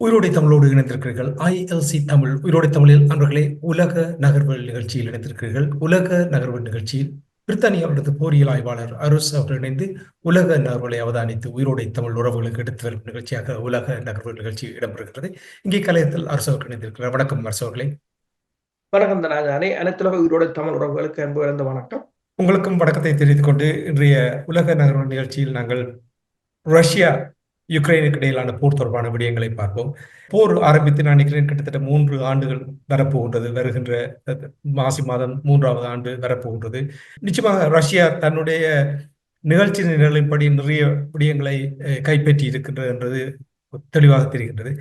உயிரோடை தமிழோடு இணைந்திருக்கிறீர்கள். ILC தமிழ் உயிரோடை தமிழில் அன்பர்களே, உலக நகர்வுகள் நிகழ்ச்சியில் இணைந்திருக்கிறீர்கள். உலக நகர்வுகள் நிகழ்ச்சியில் பிரித்தானியாவிலிருந்து போரியல் ஆய்வாளர் அருஸ் அவர்கள் இணைந்து உலக நகர்வுகளை அவதானித்து உயிரோடை தமிழ் உறவுகளுக்கு எடுத்து வரும் நிகழ்ச்சியாக உலக நகர்வுகள் நிகழ்ச்சி இடம்பெறுகிறது. இங்கே கலையத்தில் அரசு அவர்கள் இணைந்திருக்கிறார். வணக்கம் அரசு அவர்களே. வணக்கம் தனாஜானே. அனைத்துலக உயிரோடை தமிழ் உறவுகளுக்கு அன்பு கலந்த வணக்கம். உங்களுக்கும் வணக்கத்தை தெரிவித்துக் கொண்டு இன்றைய உலக நகர்வுகள் நிகழ்ச்சியில் நாங்கள் ரஷ்யா யுக்ரைனுக்கு இடையிலான போர் தொடர்பான விடயங்களை பார்ப்போம். போர் ஆரம்பித்து நான் நினைக்கிறேன் கிட்டத்தட்ட 3 ஆண்டுகள் வரப்போகின்றது. வருகின்ற மாசி மாதம் 3வது ஆண்டு வரப்போகின்றது. நிச்சயமாக ரஷ்யா தன்னுடைய நிகழ்ச்சி நிரலின்படி நிறைய விடயங்களை கைப்பற்றி இருக்கின்றது என்றது தெளிவாக தெரிகின்றது.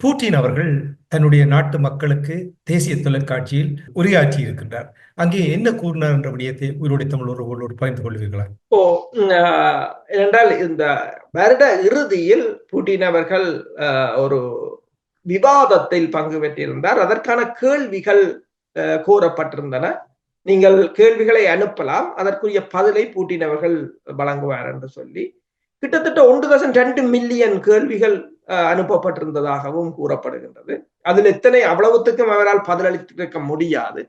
பூட்டின் அவர்கள் தன்னுடைய நாட்டு மக்களுக்கு தேசிய தொலைக்காட்சியில் உரையாற்றி இருக்கின்றார். அங்கே என்ன கூறினார் என்ற விடயத்தை உயிரோடை தமிழ் உறவுகளோடு பகிர்ந்து கொள்வீர்களா? என்றால் இந்த வருட இறுதியில் பூட்டின் அவர்கள் ஒரு விவாதத்தில் பங்கு பெற்றிருந்தார். அதற்கான கேள்விகள் கோரப்பட்டிருந்தன. நீங்கள் கேள்விகளை அனுப்பலாம், அதற்குரிய பதிலை பூட்டின் அவர்கள் வழங்குவார் என்று சொல்லி கிட்டத்தட்ட 1.2 மில்லியன் கேள்விகள் அனுப்பப்பட்டிருந்ததாகவும் கூறப்படுகின்றது. அதில் அவ்வளவுத்துக்கும் அவரால் பதிலளித்திருக்க முடியாது.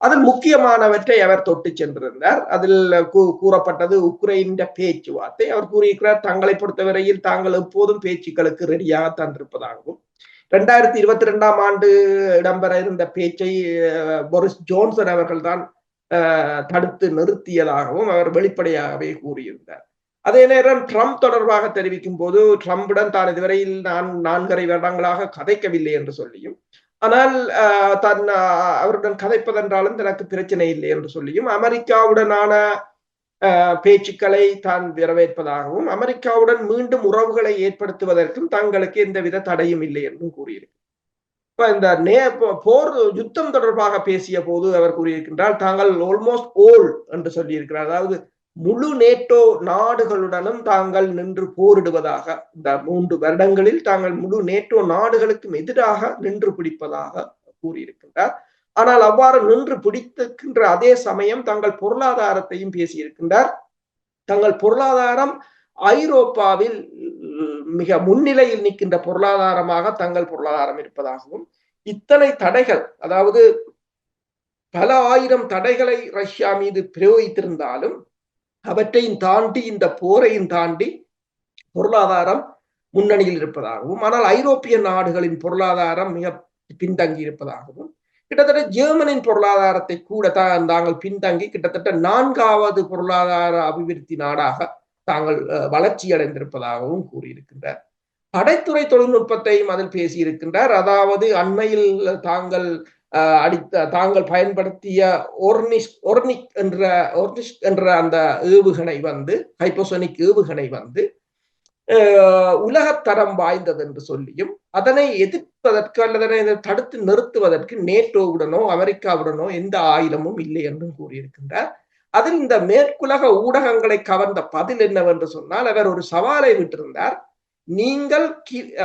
அதில் முக்கியமானவற்றை அவர் தொட்டு சென்றிருந்தார். அதில் கூறப்பட்டது உக்ரைன் பேச்சுவார்த்தை. அவர் கூறியிருக்கிறார், தங்களை பொறுத்தவரையில் தாங்கள் எப்போதும் பேச்சுக்களுக்கு ரெடியாக தந்திருப்பதாகவும், 2022ஆம் ஆண்டு இடம்பெற இருந்த பேச்சை போரிஸ் ஜோன்சன் அவர்கள் தான் தடுத்து நிறுத்தியதாகவும் அவர் வெளிப்படையாகவே கூறியிருந்தார். அதே நேரம் ட்ரம்ப் தொடர்பாக தெரிவிக்கும் போது, ட்ரம்புடன் தான் இதுவரையில் நான் 4.5 வருடங்களாக கதைக்கவில்லை என்று சொல்லியும், ஆனால் அவருடன் கதைப்பதென்றாலும் தனக்கு பிரச்சனை இல்லை என்று சொல்லியும், அமெரிக்காவுடனான பேச்சுக்களை தான் வரவேற்பதாகவும், அமெரிக்காவுடன் மீண்டும் உறவுகளை ஏற்படுத்துவதற்கும் தங்களுக்கு எந்தவித தடையும் இல்லை என்றும் கூறியிருக்கு. இப்ப இந்த போர் யுத்தம் தொடர்பாக பேசிய போது அவர் கூறியிருக்கின்றால், தாங்கள் ஆல்மோஸ்ட் ஓல் என்று சொல்லியிருக்கிறார். அதாவது முழு நேட்டோ நாடுகளுடனும் தாங்கள் நின்று போரிடுவதாக, இந்த 3 வருடங்களில் தாங்கள் முழு நேட்டோ நாடுகளுக்கும் எதிராக நின்று பிடிப்பதாக கூறியிருக்கின்றார். ஆனால் அவ்வாறு நின்று பிடித்திருக்கின்ற அதே சமயம் தங்கள் பொருளாதாரத்தையும் பேசியிருக்கின்றார். தங்கள் பொருளாதாரம் ஐரோப்பாவில் மிக முன்னிலையில் நிற்கின்ற பொருளாதாரமாக தங்கள் பொருளாதாரம் இருப்பதாகவும், இத்தனை தடைகள், அதாவது பல ஆயிரம் தடைகளை ரஷ்யா மீது பிரயோகித்திருந்தாலும் அவற்றையும் தாண்டி, இந்த போரையும் தாண்டி பொருளாதாரம் முன்னணியில் இருப்பதாகவும், ஆனால் ஐரோப்பிய நாடுகளின் பொருளாதாரம் மிக பின்தங்கி இருப்பதாகவும், கிட்டத்தட்ட ஜெர்மனின் பொருளாதாரத்தை கூட தாங்கள் பின்தங்கி கிட்டத்தட்ட 4வது பொருளாதார அபிவிருத்தி நாடாக தாங்கள் வளர்ச்சி அடைந்திருப்பதாகவும் கூறியிருக்கின்றார். படைத்துறை தொழில்நுட்பத்தையும் அதில் பேசியிருக்கின்றார். அதாவது அண்மையில் தாங்கள் பயன்படுத்திய ஓர்னிக் என்ற அந்த ஏவுகணை ஹைப்போசோனிக் ஏவுகணை உலகத்தரம் வாய்ந்தது என்று சொல்லியும், அதனை எதிர்ப்பதற்கு அல்லது தடுத்து நிறுத்துவதற்கு நேட்டோவுடனோ அமெரிக்காவுடனோ எந்த ஆயுதமும் இல்லை என்றும் கூறியிருக்கின்றார். அதில் இந்த மேற்குலக ஊடகங்களை கவர்ந்த பதில் என்னவென்று சொன்னால், அவர் ஒரு சவாலை விட்டிருந்தார். நீங்கள்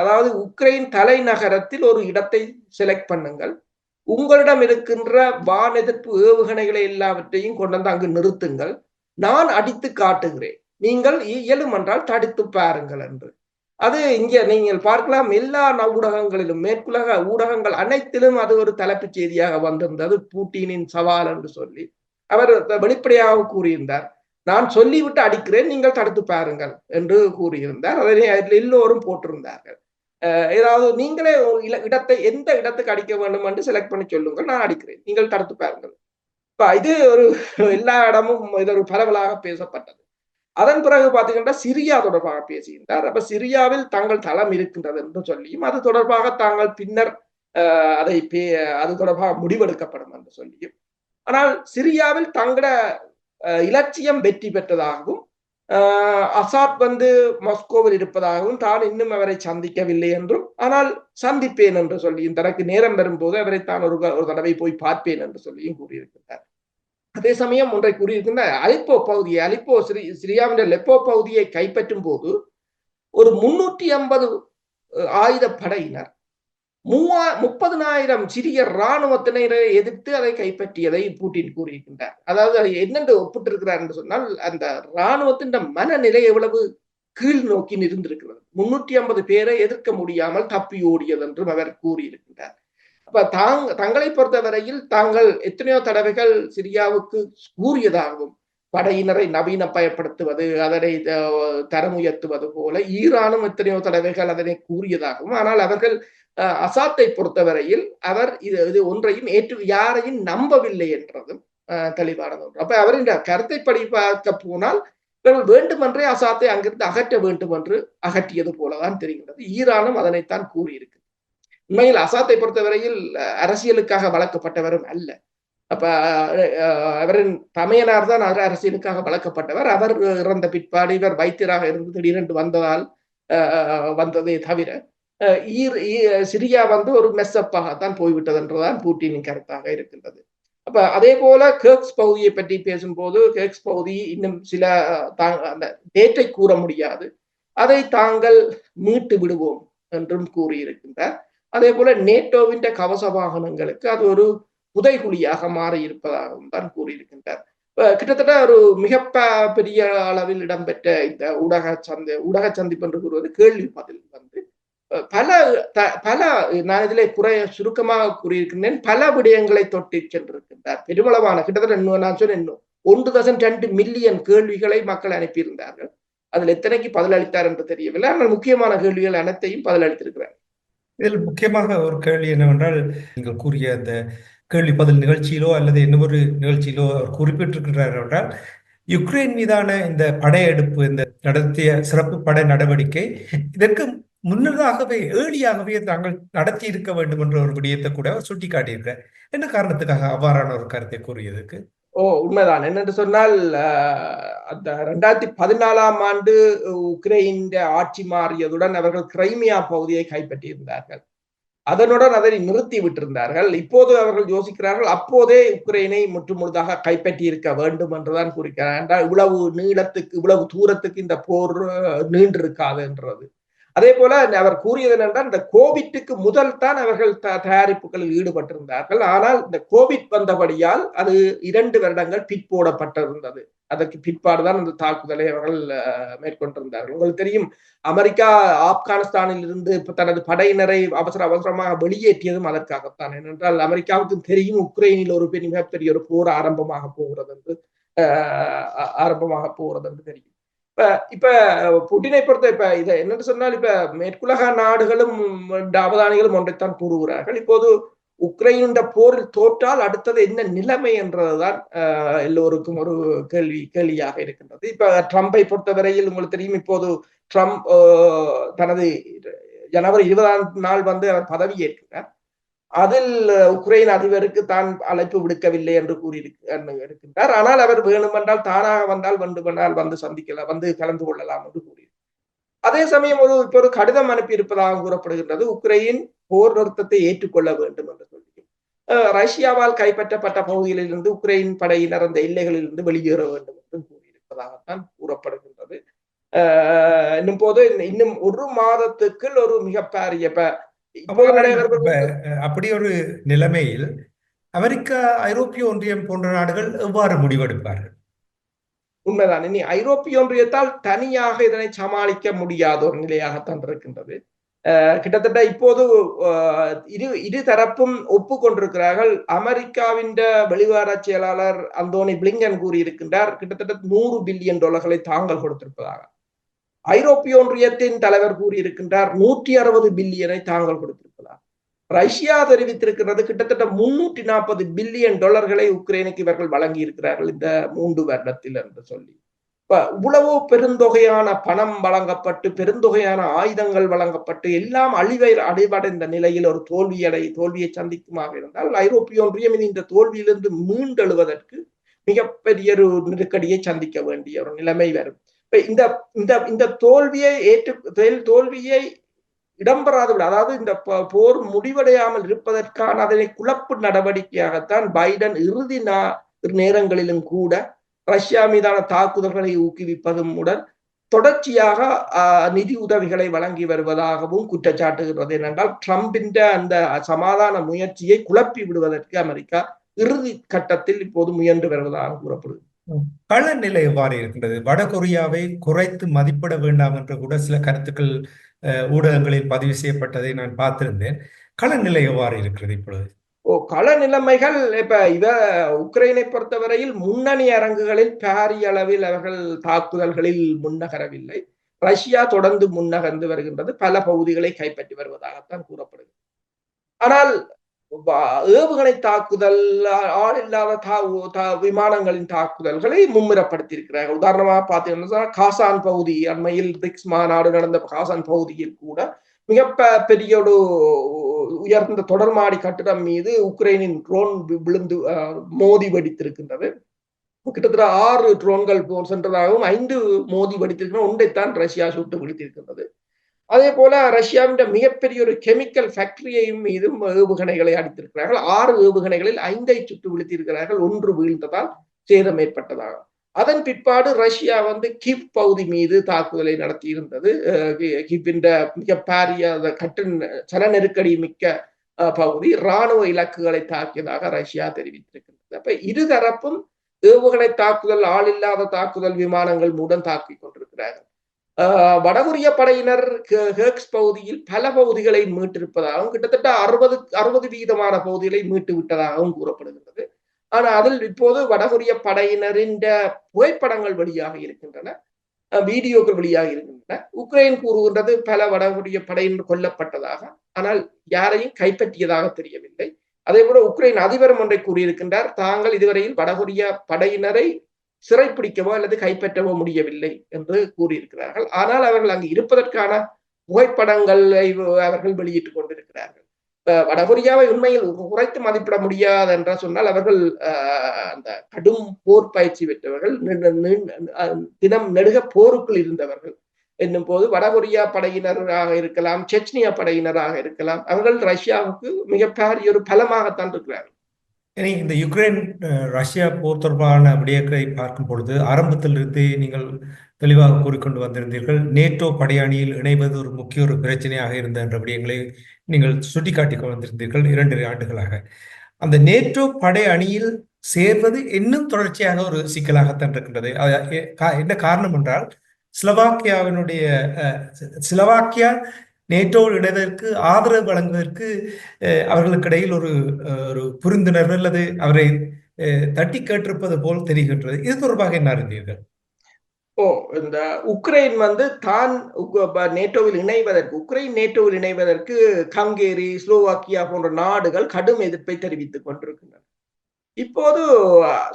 அதாவது உக்ரைன் தலைநகரத்தில் ஒரு இடத்தை செலக்ட் பண்ணுங்கள், உங்களிடம் இருக்கின்ற வான் எதிர்ப்பு ஏவுகணைகளை எல்லாவற்றையும் கொண்டு வந்து அங்கு நிறுத்துங்கள், நான் அடித்து காட்டுகிறேன், நீங்கள் இயலும் என்றால் தடுத்து பாருங்கள் என்று. அது இங்கே நீங்கள் பார்க்கலாம், எல்லா ஊடகங்களிலும், மேற்குலக ஊடகங்கள் அனைத்திலும் அது ஒரு தலைப்புச் செய்தியாக வந்திருந்தது, பூட்டினின் சவால் என்று சொல்லி. அவர் வெளிப்படையாக கூறியிருந்தார், நான் சொல்லிவிட்டு அடிக்கிறேன், நீங்கள் தடுத்து பாருங்கள் என்று கூறியிருந்தார். அதனை எல்லோரும் போட்டிருந்தார்கள். ஏதாவது நீங்களே இடத்தை எந்த இடத்துக்கு அடிக்க வேண்டும் என்று செலக்ட் பண்ணி சொல்லுங்கள், நான் அடிக்கிறேன், நீங்கள் தடுத்து பாருங்கள். இது ஒரு எல்லா இடமும் இது ஒரு பரவலாக பேசப்பட்டது. அதன் பிறகு பாத்தீங்கன்னா சிரியா தொடர்பாக பேசியிருந்தார். அப்ப சிரியாவில் தங்கள் தளம் இருக்கின்றது என்று சொல்லியும், அது தொடர்பாக தாங்கள் பின்னர் அது தொடர்பாக முடிவெடுக்கப்படும் என்று சொல்லியும், ஆனால் சிரியாவில் தங்கள இலட்சியம் வெற்றி பெற்றதாகவும், அசாத் மாஸ்கோவில் இருப்பதாகவும் தான் இன்னும் அவரை சந்திக்கவில்லை என்றும், ஆனால் சந்திப்பேன் என்று சொல்லியும், தனக்கு நேரம் வரும்போது அவரை தான் ஒரு தடவை போய் பார்ப்பேன் என்று சொல்லியும் கூறியிருக்கிறார். அதே சமயம் ஒன்றை கூறியிருக்கின்ற அலிப்போ பகுதியை, சிரியாவின் லெப்போ பகுதியை கைப்பற்றும் போது ஒரு 350 ஆயுத படையினர் 30,000 சிறிய இராணுவத்தினரை எதிர்த்து அதை கைப்பற்றியதை பூட்டின் கூறியிருக்கின்றார். அதாவது அதை என்னென்று ஒப்பிட்டிருக்கிறார் என்று சொன்னால், அந்த இராணுவத்தின் மனநிலை எவ்வளவு கீழ் நோக்கி இருந்திருக்கிறது. 350 பேரை எதிர்க்க முடியாமல் தப்பி ஓடியது என்றும் அவர் கூறியிருக்கின்றார். அப்ப தங்களை பொறுத்தவரையில் தாங்கள் எத்தனையோ தடவைகள் சிரியாவுக்கு கூறியதாகவும், படையினரை நவீனமயப்படுத்துவது, அதனை தரம் உயர்த்துவது போல ஈரானும் எத்தனையோ தடவைகள் அதனை கூறியதாகவும், ஆனால் அவர்கள் அசாத்தை பொறுத்தவரையில் அவர் இது ஒன்றையும் யாரையும் நம்பவில்லை என்றதும் தெளிவானது ஒன்று. அப்ப அவரின் கருத்தைப்படி பார்க்க போனால் இவர்கள் வேண்டுமென்றே அசாத்தை அங்கிருந்து அகற்ற வேண்டும் என்று அகற்றியது போலதான் தெரிகின்றது. ஈரானும் அதனைத்தான் கூறியிருக்கு. உண்மையில் அசாத்தை பொறுத்தவரையில் அரசியலுக்காக வளர்க்கப்பட்டவரும் அல்ல. அப்ப அவரின் தமையனார் தான் அரசியலுக்காக வளர்க்கப்பட்டவர். அவர் இறந்த பிற்பாடு இவர் வைத்தியராக இருந்து திடீரென்று வந்ததே தவிர சிரியா ஒரு மெஸ்ஸப்பாகத்தான் போய்விட்டது என்றுதான் பூட்டினின் கருத்தாக இருக்கின்றது. அப்ப அதே போல கேர்க்ஸ் பகுதியை பற்றி பேசும்போது, கேர்க்ஸ் பகுதி இன்னும் சில அந்த டேட்டை கூற முடியாது, அதை தாங்கள் மீட்டு விடுவோம் என்றும் கூறியிருக்கின்றார். அதே போல நேட்டோவின் கவச வாகனங்களுக்கு அது ஒரு புதைகுழியாக மாறி இருப்பதாகவும் தான் கூறியிருக்கின்றார். கிட்டத்தட்ட ஒரு மிக பெரிய அளவில் இடம்பெற்ற இந்த ஊடக சந்திப்பு என்று கூறுவது கேள்வி பதில் பல நான் இதிலே சுருக்கமாக கூறியிருக்கின்றேன், பல விடயங்களை தொட்டி சென்றிருக்கின்றார். பெருமளவான கிட்டத்தட்ட நான் சொன்னேன் 1.2 மில்லியன் கேள்விகளை மக்கள் அனுப்பியிருந்தார்கள். அதில் எத்தனைக்கு பதிலளித்தார் என்று தெரியவில்லை, ஆனால் முக்கியமான கேள்விகள் அனைத்தையும் பதிலளித்திருக்கிறார். இதில் முக்கியமாக ஒரு கேள்வி என்னவென்றால், நீங்கள் கூறிய அந்த கேள்வி பதில் நிகழ்ச்சியிலோ அல்லது இன்னொரு நிகழ்ச்சியிலோ அவர் குறிப்பிட்டிருக்கிறார் என்றால், யுக்ரைன் மீதான இந்த படையெடுப்பு, இந்த நடத்திய சிறப்பு படை நடவடிக்கை இதற்கு முன்னதாகவே ஏர்லியாகவே தாங்கள் நடத்தி இருக்க வேண்டும் என்ற ஒரு விடயத்தை கூட அவர் சுட்டிக்காட்டியிருக்கிறார். என்ன காரணத்துக்காக அவ்வாறான ஒரு கருத்தை கூறியதுக்கு? உண்மைதான். என்னென்று சொன்னால், அந்த 2014ஆம் ஆண்டு உக்ரைன் ஆட்சி மாறியதுடன் அவர்கள் கிரைமியா பகுதியை கைப்பற்றியிருந்தார்கள். அதனுடன் அதை நிறுத்தி விட்டிருந்தார்கள். இப்போது அவர்கள் யோசிக்கிறார்கள், அப்போதே உக்ரைனை முற்றுமுழுதாக கைப்பற்றி இருக்க வேண்டும் என்றுதான் கூறுகிறார். என்றால் இவ்வளவு நீளத்துக்கு, இவ்வளவு தூரத்துக்கு இந்த போர் நீண்டிருக்காது என்றது. அதே போல அவர் கூறியது என்னென்றால், இந்த கோவிட்டுக்கு முதல் தான் அவர்கள் தயாரிப்புகளில் ஈடுபட்டிருந்தார்கள். ஆனால் இந்த கோவிட் வந்தபடியால் அது 2 வருடங்கள் பிற்போடப்பட்டிருந்தது. அதற்கு பிற்பாடுதான் அந்த தாக்குதலை அவர்கள் மேற்கொண்டிருந்தார்கள். உங்களுக்கு தெரியும், அமெரிக்கா ஆப்கானிஸ்தானில் இருந்து தனது படையினரை அவசரமாக வெளியேற்றியதும் அதற்காகத்தான். ஏனென்றால் அமெரிக்காவுக்கு தெரியும், உக்ரைனில் ஒரு மிகப்பெரிய ஒரு போர் ஆரம்பமாக போகிறது என்று தெரியும். இப்ப புட்டினை பொறுத்த இப்ப இதை என்னன்னு சொன்னால், இப்ப மேற்குலக நாடுகளும் அவதானிகளும் ஒன்றைத்தான் கூறுகிறார்கள். இப்போது உக்ரைன் போரில் தோற்றால் அடுத்தது என்ன நிலைமை என்றதுதான் எல்லோருக்கும் ஒரு கேள்வியாக இருக்கின்றது. இப்ப ட்ரம்பை பொறுத்தவரையில் உங்களுக்கு தெரியும், இப்போது ட்ரம்ப் தனது ஜனவரி 20ஆம் நாள் அவர் பதவி ஏற்கிறார். அதில் உக்ரைன் அதிபருக்கு தான் அழைப்பு விடுக்கவில்லை என்று கூறியிருக்கின்றார். ஆனால் அவர் வேணுமென்றால் தானாக வந்தால் வந்து கலந்து கொள்ளலாம் என்று கூறியிருக்கிறார். அதே சமயம் இப்ப ஒரு கடிதம் அனுப்பி இருப்பதாக கூறப்படுகின்றது. உக்ரைன் போர் நிறுத்தத்தை ஏற்றுக்கொள்ள வேண்டும் என்று சொல்லி ரஷ்யாவால் கைப்பற்றப்பட்ட பகுதிகளிலிருந்து உக்ரைன் படையினர் அந்த எல்லைகளில் இருந்து வெளியேற வேண்டும் என்று கூறியிருப்பதாகத்தான் கூறப்படுகின்றது. இன்னும் ஒரு மாதத்துக்குள் ஒரு மிகப்பெரிய அப்படி ஒரு நிலைமையில் அமெரிக்கா, ஐரோப்பிய ஒன்றியம் போன்ற நாடுகள் எவ்வாறு முடிவெடுப்பார்கள்? உண்மைதான். இனி ஐரோப்பிய ஒன்றியத்தால் தனியாக இதனை சமாளிக்க முடியாத ஒரு நிலையாகத்தான் இருக்கின்றது. கிட்டத்தட்ட இப்போது இரு தரப்பும் ஒப்புக்கொண்டிருக்கிறார்கள். அமெரிக்காவின் வெளிவார செயலாளர் அந்தோனி பிளிங்கன் கூறியிருக்கின்றார், கிட்டத்தட்ட $100 பில்லியன் தாங்கள் கொடுத்திருப்பதாக. ஐரோப்பிய ஒன்றியத்தின் தலைவர் கூறியிருக்கின்றார், 160 பில்லியனை தாங்கள் கொடுத்திருப்பதாக. ரஷ்யா தெரிவித்திருக்கிறது, கிட்டத்தட்ட $340 பில்லியன் உக்ரைனுக்கு இவர்கள் வழங்கி இருக்கிறார்கள் இந்த 3 வருடத்தில் என்று சொல்லி. இவ்வளவு பெருந்தொகையான பணம் வழங்கப்பட்டு, பெருந்தொகையான ஆயுதங்கள் வழங்கப்பட்டு, எல்லாம் அழிவடைந்த நிலையில் ஒரு தோல்வியை சந்திக்குமாக இருந்தால் ஐரோப்பிய ஒன்றியம் இந்த தோல்வியிலிருந்து மீண்டெழுவதற்கு மிகப்பெரிய ஒரு நெருக்கடியை சந்திக்க வேண்டிய ஒரு நிலைமை வரும். இந்த இந்த இந்த தோல்வியை இடம்பெறாது விட, அதாவது இந்த போர் முடிவடையாமல் இருப்பதற்கான அதனை குழப்பு நடவடிக்கையாகத்தான் பைடன் இறுதி நேரங்களிலும் கூட ரஷ்யா மீதான தாக்குதல்களை ஊக்குவிப்பதும் உடன் தொடர்ச்சியாக நிதி உதவிகளை வழங்கி வருவதாகவும் குற்றச்சாட்டுகிறது. ஏனென்றால் ட்ரம்பின் அந்த சமாதான முயற்சியை குழப்பி விடுவதற்கு அமெரிக்கா இறுதி கட்டத்தில் இப்போது முயன்று வருவதாக கூறப்படுகிறது. கள நிலை எவ்வாறு இருக்கின்றது? வடகொரியாவை குறைத்து மதிப்பிட வேண்டாம் என்று கூட சில கருத்துக்கள் ஊடகங்களில் பதிவு செய்யப்பட்டதை நான் பார்த்திருந்தேன். கள நிலை எவ்வாறு இருக்கிறது இப்பொழுது? கள நிலைமைகள் இப்ப உக்ரைனை பொறுத்தவரையில் முன்னணி அரங்குகளில் பாரிய அளவில் அவர்கள் தாக்குதல்களில் முன்னகரவில்லை. ரஷ்யா தொடர்ந்து முன்னகர்ந்து வருகின்றது, பல பகுதிகளை கைப்பற்றி வருவதாகத்தான் கூறப்படுகிறது. ஆனால் ஏவுகணை தாக்குதல், ஆள் இல்லாத விமானங்களின் தாக்குதல்களை மும்முரப்படுத்தியிருக்கிறார்கள். உதாரணமாக பார்த்தீங்கன்னா காசான் பகுதி, அண்மையில் பிரிக்ஸ் மாநாடு நடந்த காசான் பகுதியில் கூட மிக பெரிய ஒரு உயர்ந்த தொடர்மாடி கட்டிடம் மீது உக்ரைனின் ட்ரோன் விழுந்து மோதி வெடித்திருக்கின்றது. கிட்டத்தட்ட 6 ட்ரோன்கள் சென்றதாகவும் 5 மோதி வெடித்திருக்கின்றன, ஒன்றைத்தான் ரஷ்யா சுட்டு வெடித்திருக்கின்றது. அதே போல ரஷ்யாவின் மிகப்பெரிய ஒரு கெமிக்கல் ஃபேக்டரியையும் மீதும் ஏவுகணைகளை அடித்திருக்கிறார்கள். 6 ஏவுகணைகளில் 5ஐ சுட்டு வீழ்த்தியிருக்கிறார்கள், 1 வீழ்ந்ததால் சேதம் ஏற்பட்டதாக. அதன் பிற்பாடு ரஷ்யா கிவ் பகுதி மீது தாக்குதலை நடத்தி இருந்தது. கிவ்வின் மிக பாரிய சன நெருக்கடி மிக்க பகுதி இராணுவ இலக்குகளை தாக்கியதாக ரஷ்யா தெரிவித்திருக்கின்றது. அப்ப இருதரப்பும் ஏவுகணை தாக்குதல், ஆள் இல்லாத தாக்குதல் விமானங்கள் மூலம் தாக்கிக் கொண்டிருக்கிறார்கள். வடகொரிய படையினர் ஹெர்க்ஸ் பகுதியில் பல பகுதிகளை மீட்டிருப்பதாகவும், கிட்டத்தட்ட 60% பகுதிகளை மீட்டு விட்டதாகவும் கூறப்படுகிறது. ஆனால் அதில் இப்போது வடகொரிய படையினரின் புகைப்படங்கள் வெளியாக இருக்கின்றன, வீடியோக்கள் வெளியாக இருக்கின்றன. உக்ரைன் கூறுகின்றது பல வடகொரிய படையினர் கொல்லப்பட்டதாக, ஆனால் யாரையும் கைப்பற்றியதாக தெரியவில்லை. அதே போல உக்ரைன் அதிபரும் ஒன்றை கூறியிருக்கின்றார், தாங்கள் இதுவரையில் வடகொரிய படையினரை சிறைப்பிடிக்கவோ அல்லது கைப்பற்றவோ முடியவில்லை என்று கூறியிருக்கிறார்கள். ஆனால் அவர்கள் அங்கு இருப்பதற்கான புகைப்படங்களை அவர்கள் வெளியிட்டுக் கொண்டிருக்கிறார்கள். வடகொரியாவை உண்மையில் குறைத்து மதிப்பிட முடியாது என்று சொன்னால், அவர்கள் அந்த கடும் போர் பயிற்சி பெற்றவர்கள், தினம் நெடுக போருக்குள் இருந்தவர்கள் என்னும் போது வடகொரியா படையினராக இருக்கலாம், செச்னியா படையினராக இருக்கலாம், அவர்கள் ரஷ்யாவுக்கு மிகப்பெரிய ஒரு பலமாகத்தான் இருக்கிறார்கள். இந்த யுக்ரைன் ரஷ்யா போர் தொடர்பான விடயங்களை பார்க்கும் பொழுது ஆரம்பத்திலிருந்து நீங்கள் தெளிவாக கூறிக்கொண்டு வந்திருந்தீர்கள், நேட்டோ படையணியில் இணைவது ஒரு முக்கிய ஒரு பிரச்சனையாக இருந்த என்ற விடயங்களை நீங்கள் சுட்டிக்காட்டி வந்திருந்தீர்கள் 2 ஆண்டுகளாக. அந்த நேட்டோ படை அணியில் சேர்வது இன்னும் தொடர்ச்சியாக ஒரு சிக்கலாகத்தான் இருக்கின்றது. என்ன காரணம் என்றால், ஸ்லோவாக்கியா நேட்டோவில் இணைவதற்கு ஆதரவு வழங்குவதற்கு அவர்களுக்கு இடையில் ஒரு புரிந்துணர்வு அல்லது அவரை தட்டி கேட்டிருப்பது போல் தெரிகின்றது. இது தொடர்பாக என்ன அறிந்தீர்கள்? இந்த உக்ரைன் தான் நேட்டோவில் இணைவதற்கு ஹங்கேரி, ஸ்லோவாக்கியா போன்ற நாடுகள் கடும் எதிர்ப்பை தெரிவித்துக் கொண்டிருக்கின்றன. இப்போது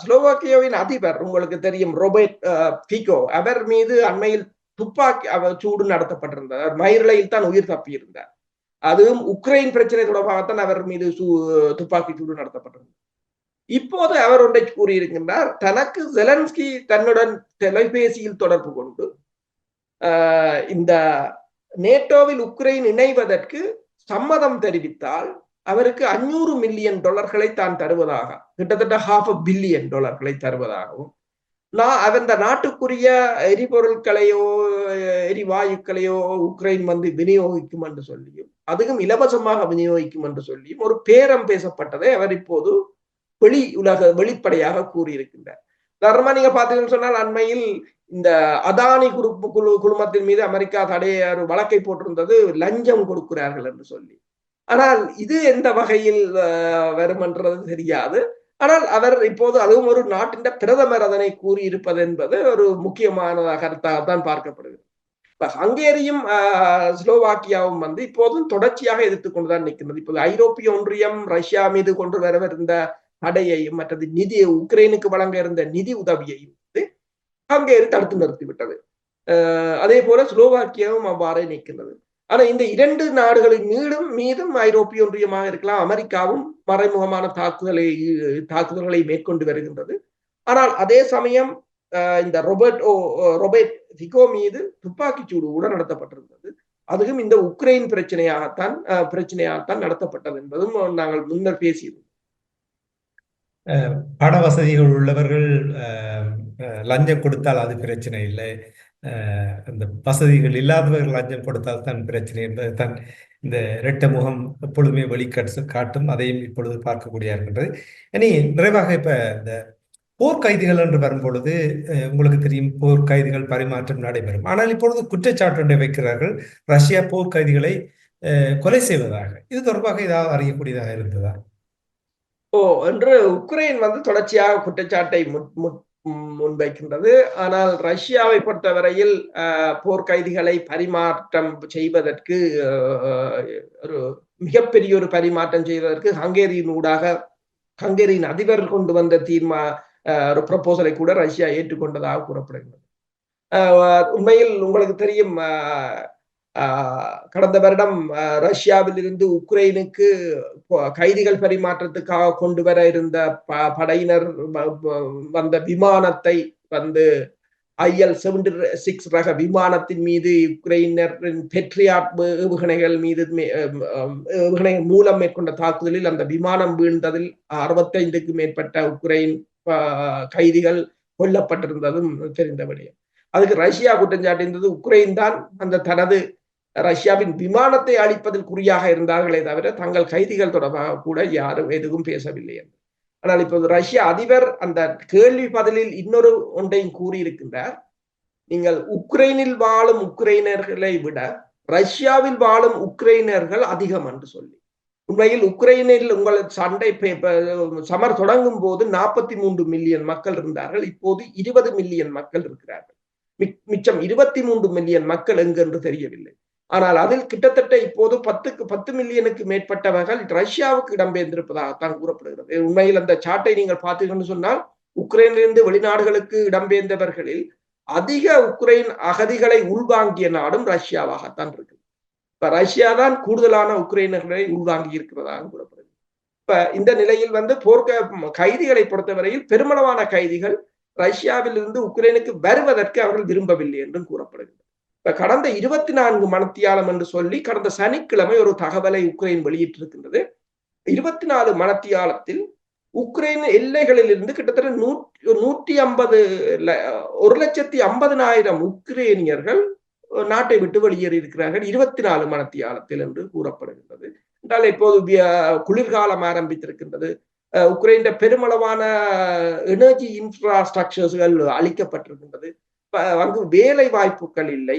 ஸ்லோவாக்கியாவின் அதிபர் உங்களுக்கு தெரியும், ரோபர்ட் ஃபிகோ, அவர் மீது அண்மையில் துப்பாக்கி சூடு நடத்தப்பட்டிருந்தார். மயிரிழையில் தான் உயிர் தப்பியிருந்தார். அதுவும் உக்ரைன் பிரச்சனை தொடர்பாகத்தான் அவர் மீது துப்பாக்கி சூடு நடத்தப்பட்டிருந்தார். இப்போது அவர் ஒன்றை கூறியிருக்கின்றார், தனக்கு ஜெலன்ஸ்கி தன்னுடன் தொலைபேசியில் தொடர்பு கொண்டு இந்த நேட்டோவில் உக்ரைன் இணைவதற்கு சம்மதம் தெரிவித்தால் அவருக்கு $500 மில்லியன் தான் தருவதாக, கிட்டத்தட்ட $500 பில்லியன் தருவதாகவும், அந்த நாட்டுக்குரிய எரிபொருட்களையோ எரிவாயுக்களையோ உக்ரைன் விநியோகிக்கும் என்று சொல்லியும், அதுவும் இலவசமாக விநியோகிக்கும் என்று சொல்லியும் ஒரு பேரம் பேசப்பட்டதை அவர் இப்போது வெளிப்படையாக கூறியிருக்கின்றார். தர்மா நீங்க பாத்தீங்கன்னு சொன்னால், அண்மையில் இந்த அதானி குழுமத்தின் மீது அமெரிக்கா ஒரு வழக்கை போட்டிருந்தது, லஞ்சம் கொடுக்கிறார்கள் என்று சொல்லி. ஆனால் இது எந்த வகையில் வரும் என்றது தெரியாது. ஆனால் அவர் இப்போது அதுவும் ஒரு நாட்டின் பிரதமர் அதனை கூறியிருப்பது என்பது ஒரு முக்கியமான கருத்தாகத்தான் பார்க்கப்படுகிறது. இப்ப ஹங்கேரியும் ஸ்லோவாக்கியாவும் இப்போதும் தொடர்ச்சியாக எதிர்த்துக் கொண்டுதான் நிற்கின்றது. இப்போது ஐரோப்பிய ஒன்றியம் ரஷ்யா மீது கொண்டு வரவிருந்த தடையையும் மற்றது உக்ரைனுக்கு வழங்க இருந்த நிதி உதவியையும் ஹங்கேரி தடுத்து நிறுத்திவிட்டது. அதே போல ஸ்லோவாக்கியாவும் அவ்வாறே நிற்கின்றது. ஆனா இந்த 2 நாடுகளின் மீதும் ஐரோப்பிய ஒன்றியமாக இருக்கலாம், அமெரிக்காவும் மறைமுகமான தாக்குதல்களை மேற்கொண்டு வருகின்றது. ஆனால் அதே சமயம் இந்த ரொபர்ட் ஃபிகோ மீது துப்பாக்கிச்சூடு கூட நடத்தப்பட்டிருந்தது. அதுவும் இந்த உக்ரைன் பிரச்சனையாகத்தான் நடத்தப்பட்டது என்பதும் நாங்கள் முன்னர் பேசியிருந்தோம். பண வசதிகள் உள்ளவர்கள் லஞ்சம் கொடுத்தால் அது பிரச்சனை இல்லை, அந்த வசதிகள் இல்லாதவர்கள் லஞ்சம் கொடுத்தால் தான் பிரச்சனை என்பது தான் இந்த இரட்டை முகம் எப்பொழுதுமே காட்டும். அதையும் இப்பொழுது பார்க்கக்கூடிய இருக்கின்றது. இனி நிறைவாக இப்ப இந்த போர்க்கைதிகள் என்று வரும்பொழுது உங்களுக்கு தெரியும், போர்க்கைதிகள் பரிமாற்றம் நடைபெறும். ஆனால் இப்பொழுது குற்றச்சாட்டு ஒன்றை வைக்கிறார்கள், ரஷ்யா போர்க்கைதிகளை கொலை செய்வதாக. இது தொடர்பாக ஏதாவது அறியக்கூடியதாக இருந்ததா? என்று உக்ரைன் தொடர்ச்சியாக குற்றச்சாட்டை முன்வைக்கின்றது. ஆனால் ரஷ்யாவை பொறுத்தவரையில் போர்க்கைதிகளை பரிமாற்றம் செய்வதற்கு ஒரு மிகப்பெரிய ஒரு பரிமாற்றம் செய்வதற்கு ஹங்கேரியின் அதிபர் கொண்டு வந்த ஒரு ப்ரொபோசலை கூட ரஷ்யா ஏற்றுக்கொண்டதாக கூறப்படுகிறது. உண்மையில் உங்களுக்கு தெரியும், கடந்த வருடம் ரஷ்யாவில் இருந்து உக்ரைனுக்கு கைதிகள் பரிமாற்றத்துக்காக கொண்டு வர இருந்த படையினர் வந்த விமானத்தை IL-76 ரக விமானத்தின் மீது உக்ரைனரின் பெட்ரியாட் ஏவுகணைகள் மூலம் மேற்கொண்ட தாக்குதலில் அந்த விமானம் வீழ்ந்ததில் 65க்கு மேற்பட்ட உக்ரைன் கைதிகள் கொல்லப்பட்டிருந்ததும் தெரிந்தபடியே. அதுக்கு ரஷ்யா குற்றம் சாட்டியிருந்தது, உக்ரைன் தான் தனது ரஷ்யாவின் விமானத்தை அழிப்பதில் குறியாக இருந்தார்களே தவிர தங்கள் கைதிகள் தொடர்பாக கூட யாரும் எதுவும் பேசவில்லை என்று. ஆனால் இப்போது ரஷ்ய அதிபர் அந்த கேள்வி பதிலில் இன்னொரு ஒன்றையும் கூறியிருக்கின்றார். நீங்கள் உக்ரைனில் வாழும் உக்ரைனர்களை விட ரஷ்யாவில் வாழும் உக்ரைனர்கள் அதிகம் என்று சொல்லி. உண்மையில் உக்ரைனில் உங்கள் சமர் தொடங்கும் போது 43 மில்லியன் மக்கள் இருந்தார்கள். இப்போது 20 மில்லியன் மக்கள் இருக்கிறார்கள். மிச்சம் 23 மில்லியன் மக்கள் எங்கென்று தெரியவில்லை. ஆனால் அதில் கிட்டத்தட்ட இப்போது 10 மில்லியனுக்கு மேற்பட்டவர்கள் ரஷ்யாவுக்கு இடம்பெயர்ந்திருப்பதாகத்தான் கூறப்படுகிறது. உண்மையில் அந்த சாட்டை நீங்கள் பார்த்தீங்கன்னு சொன்னால், உக்ரைனிலிருந்து வெளிநாடுகளுக்கு இடம்பெயர்ந்தவர்களில் அதிக உக்ரைன் அகதிகளை உள்வாங்கிய நாடும் ரஷ்யாவாகத்தான் இருக்கு. இப்ப ரஷ்யா தான் கூடுதலான உக்ரைனர்களை உள்வாங்கி இருக்கிறதாக கூறப்படுகிறது. இப்ப இந்த நிலையில் கைதிகளை பொறுத்தவரையில் பெருமளவான கைதிகள் ரஷ்யாவில் இருந்து உக்ரைனுக்கு வருவதற்கு அவர்கள் விரும்பவில்லை என்றும் கூறப்படுகிறது. கடந்த 24 மணித்தியாலம் என்று சொல்லி கடந்த சனிக்கிழமை ஒரு தகவலை உக்ரைன் வெளியிட்டிருக்கின்றது. 24 மணித்தியாலத்தில் உக்ரைன் எல்லைகளில் இருந்து கிட்டத்தட்ட 1,50,000 உக்ரைனியர்கள் நாட்டை விட்டு வெளியேறி இருக்கிறார்கள் 24 மணித்தியாலத்தில் என்று கூறப்படுகின்றது. என்றால் இப்போது குளிர்காலம் ஆரம்பித்திருக்கின்றது. Ukraine பெருமளவான energy இன்ஃப்ராஸ்ட்ரக்சர்ஸ்கள் அளிக்கப்பட்டிருக்கின்றது. வேலை வாய்ப்புகள் இல்லை,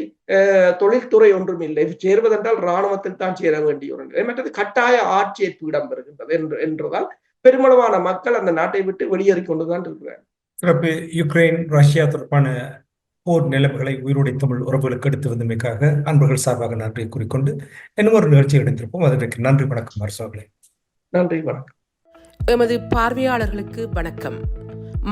தொழில்துறை ஒன்றும் இல்லை. சேர்வதென்றால் இராணுவத்தில் தான் சேர வேண்டிய ஒரு நிலை. மற்றது கட்டாய ஆட்சேர்ப்பு இடம்பெறுகின்றது என்றதால் பெருமளவான மக்கள் அந்த நாட்டை விட்டு வெளியேறி கொண்டுதான் இருக்கிறார். சிறப்பு. யுக்ரைன் ரஷ்யா தொடர்பான போர் நிலைமைகளை உயிரோடை தமிழ் உறவுகளுக்கு எடுத்து வந்தமைக்காக அன்பர்கள் சார்பாக நன்றியை கூறிக்கொண்டு இன்னும் ஒரு நிகழ்ச்சி எடுத்திருப்போம். அதற்கு நன்றி. வணக்கம் அரசர்களே. நன்றி, வணக்கம். எமது பார்வையாளர்களுக்கு வணக்கம்.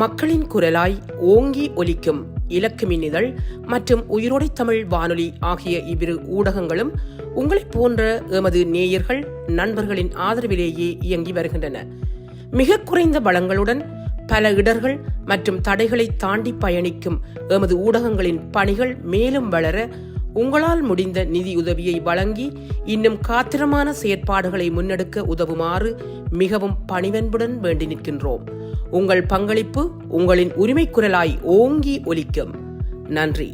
மக்களின் குரலாய் ஓங்கி ஒலிக்கும் இலக்கு மின்னிதழ் மற்றும் உயிரோடை தமிழ் வானொலி ஆகிய இவ்விரு ஊடகங்களும் உங்களைப் போன்ற எமது நேயர்கள் நண்பர்களின் ஆதரவிலேயே இயங்கி வருகின்றன. மிக குறைந்த வளங்களுடன் பல இடர்கள் மற்றும் தடைகளை தாண்டி பயணிக்கும் எமது ஊடகங்களின் பணிகள் மேலும் வளர உங்களால் முடிந்த நிதியுதவியை வழங்கி இன்னும் காத்திரமான செயற்பாடுகளை முன்னெடுக்க உதவுமாறு மிகவும் பணிவன்புடன் வேண்டி நிற்கின்றோம். உங்கள் பங்களிப்பு உங்களின் உரிமை குரலாய் ஓங்கி ஒலிக்கும். நன்றி.